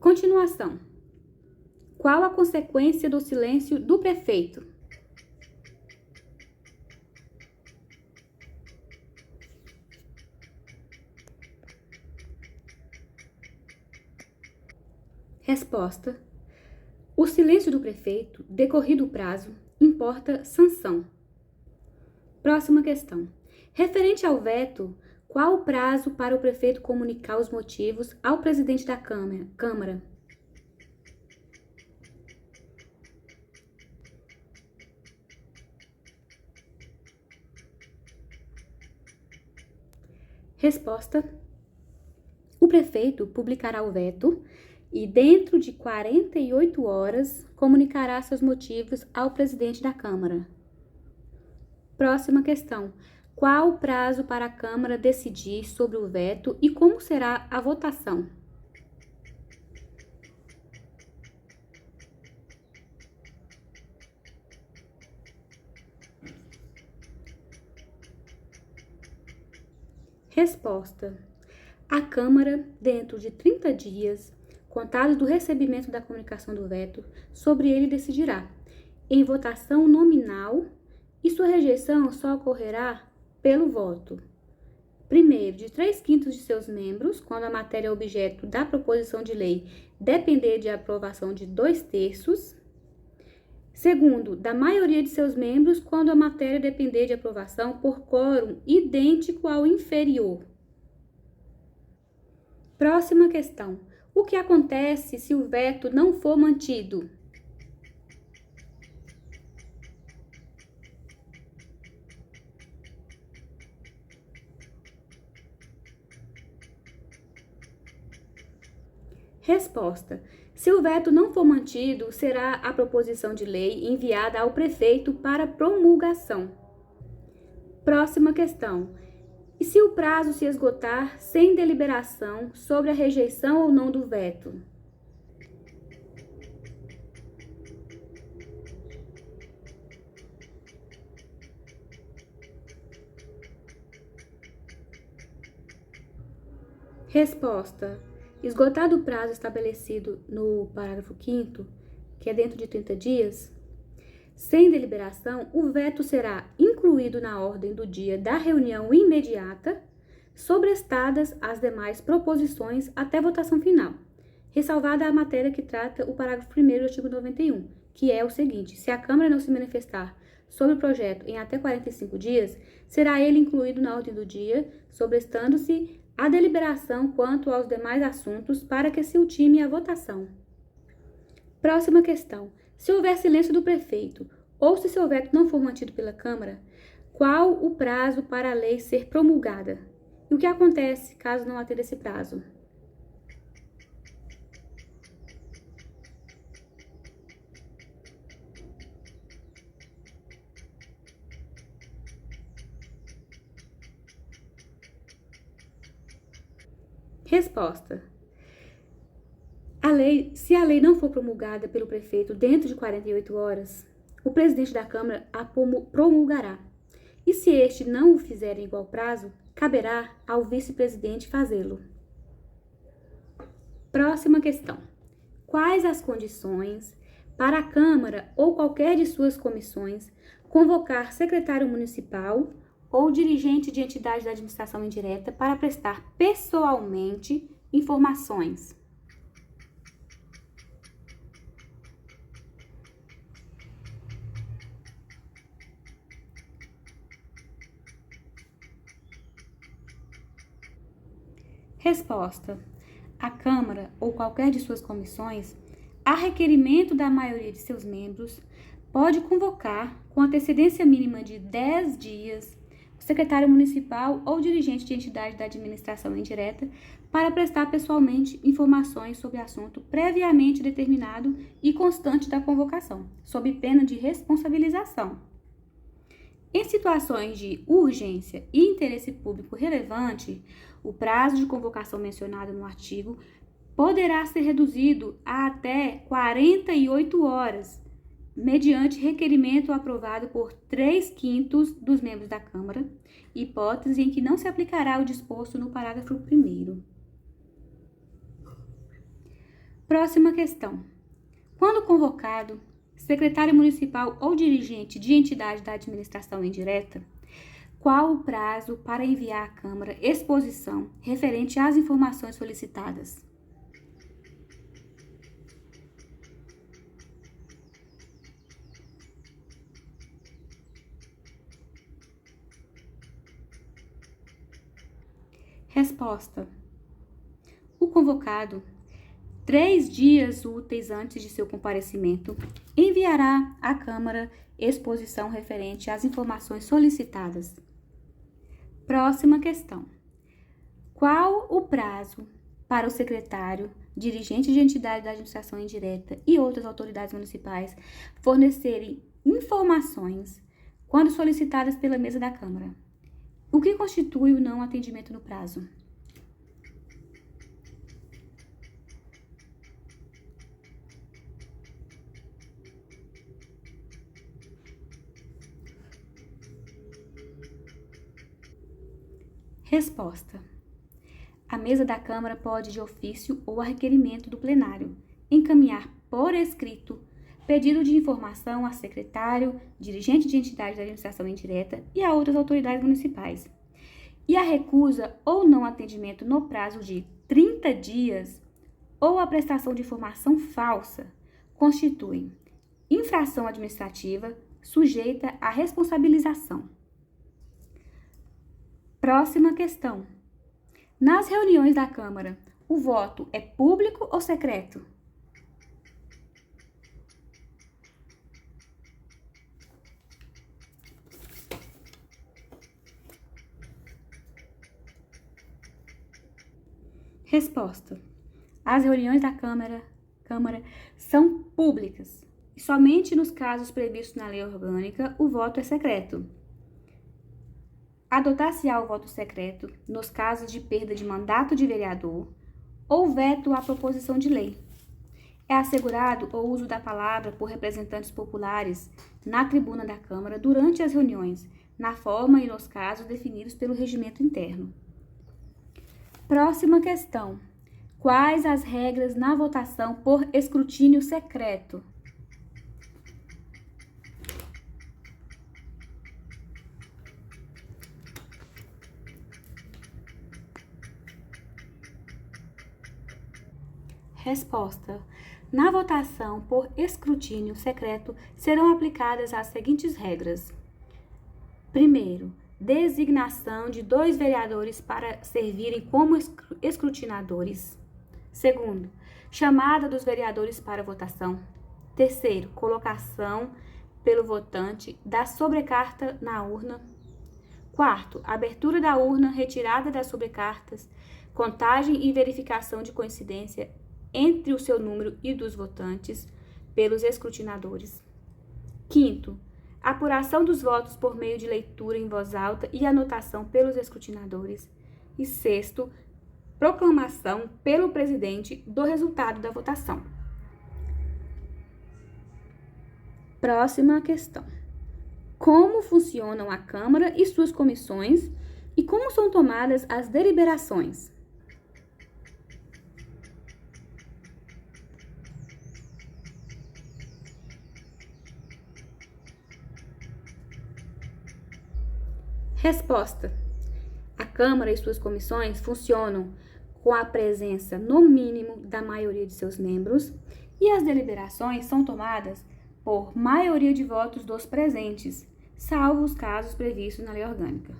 Continuação. Qual a consequência do silêncio do prefeito? Resposta. O silêncio do prefeito, decorrido o prazo, importa sanção. Próxima questão. Referente ao veto, qual o prazo para o prefeito comunicar os motivos ao presidente da Câmara? Resposta. O prefeito publicará o veto e, dentro de 48 horas, comunicará seus motivos ao presidente da Câmara. Próxima questão. Qual o prazo para a Câmara decidir sobre o veto e como será a votação? Resposta. A Câmara, dentro de 30 dias, contados do recebimento da comunicação do veto, sobre ele decidirá, em votação nominal, e sua rejeição só ocorrerá pelo voto. Primeiro, de 3/5 de seus membros, quando a matéria objeto da proposição de lei depender de aprovação de 2/3. Segundo, da maioria de seus membros, quando a matéria depender de aprovação por quórum idêntico ao inferior. Próxima questão. O que acontece se o veto não for mantido? Resposta. Se o veto não for mantido, será a proposição de lei enviada ao prefeito para promulgação. Próxima questão. E se o prazo se esgotar sem deliberação sobre a rejeição ou não do veto? Resposta. Esgotado o prazo estabelecido no parágrafo 5º, que é dentro de 30 dias, sem deliberação, o veto será incluído na ordem do dia da reunião imediata, sobrestadas as demais proposições até votação final, ressalvada a matéria que trata o parágrafo 1º do artigo 91, que é o seguinte: se a Câmara não se manifestar sobre o projeto em até 45 dias, será ele incluído na ordem do dia, sobrestando-se a deliberação quanto aos demais assuntos para que se ultime a votação. Próxima questão. Se houver silêncio do prefeito ou se seu veto não for mantido pela Câmara, qual o prazo para a lei ser promulgada? E o que acontece caso não atenda esse prazo? Resposta. Se a lei não for promulgada pelo prefeito dentro de 48 horas, o presidente da Câmara a promulgará. E se este não o fizer em igual prazo, caberá ao vice-presidente fazê-lo. Próxima questão. Quais as condições para a Câmara ou qualquer de suas comissões convocar secretário municipal ou dirigente de entidade da administração indireta para prestar pessoalmente informações? Resposta. A Câmara ou qualquer de suas comissões, a requerimento da maioria de seus membros, pode convocar, com antecedência mínima de 10 dias, o secretário municipal ou dirigente de entidade da administração indireta para prestar pessoalmente informações sobre assunto previamente determinado e constante da convocação, sob pena de responsabilização. Em situações de urgência e interesse público relevante, o prazo de convocação mencionado no artigo poderá ser reduzido a até 48 horas, mediante requerimento aprovado por 3/5 dos membros da Câmara, hipótese em que não se aplicará o disposto no parágrafo 1º. Próxima questão. Quando convocado, secretário municipal ou dirigente de entidade da administração indireta, qual o prazo para enviar à Câmara exposição referente às informações solicitadas? Resposta. O convocado, 3 dias úteis antes de seu comparecimento, enviará à Câmara exposição referente às informações solicitadas. Próxima questão. Qual o prazo para o secretário, dirigente de entidade da administração indireta e outras autoridades municipais fornecerem informações quando solicitadas pela mesa da Câmara? O que constitui o não atendimento no prazo? Resposta. A mesa da Câmara pode, de ofício ou a requerimento do plenário, encaminhar por escrito pedido de informação a secretário, dirigente de entidade da administração indireta e a outras autoridades municipais. E a recusa ou não atendimento no prazo de 30 dias ou a prestação de informação falsa constituem infração administrativa sujeita à responsabilização. Próxima questão. Nas reuniões da Câmara, o voto é público ou secreto? Resposta. As reuniões da Câmara são públicas e somente nos casos previstos na lei orgânica o voto é secreto. Adotar-se-á o voto secreto nos casos de perda de mandato de vereador ou veto à proposição de lei. É assegurado o uso da palavra por representantes populares na tribuna da Câmara durante as reuniões, na forma e nos casos definidos pelo regimento interno. Próxima questão. Quais as regras na votação por escrutínio secreto? Resposta. Na votação por escrutínio secreto serão aplicadas as seguintes regras. Primeiro, designação de 2 vereadores para servirem como escrutinadores. Segundo, chamada dos vereadores para votação. Terceiro, colocação pelo votante da sobrecarta na urna. Quarto, abertura da urna, retirada das sobrecartas, contagem e verificação de coincidência entre o seu número e dos votantes pelos escrutinadores. Quinto, apuração dos votos por meio de leitura em voz alta e anotação pelos escrutinadores. E sexto, proclamação pelo presidente do resultado da votação. Próxima questão. Como funcionam a Câmara e suas comissões e como são tomadas as deliberações? Resposta. A Câmara e suas comissões funcionam com a presença, no mínimo, da maioria de seus membros e as deliberações são tomadas por maioria de votos dos presentes, salvo os casos previstos na lei orgânica.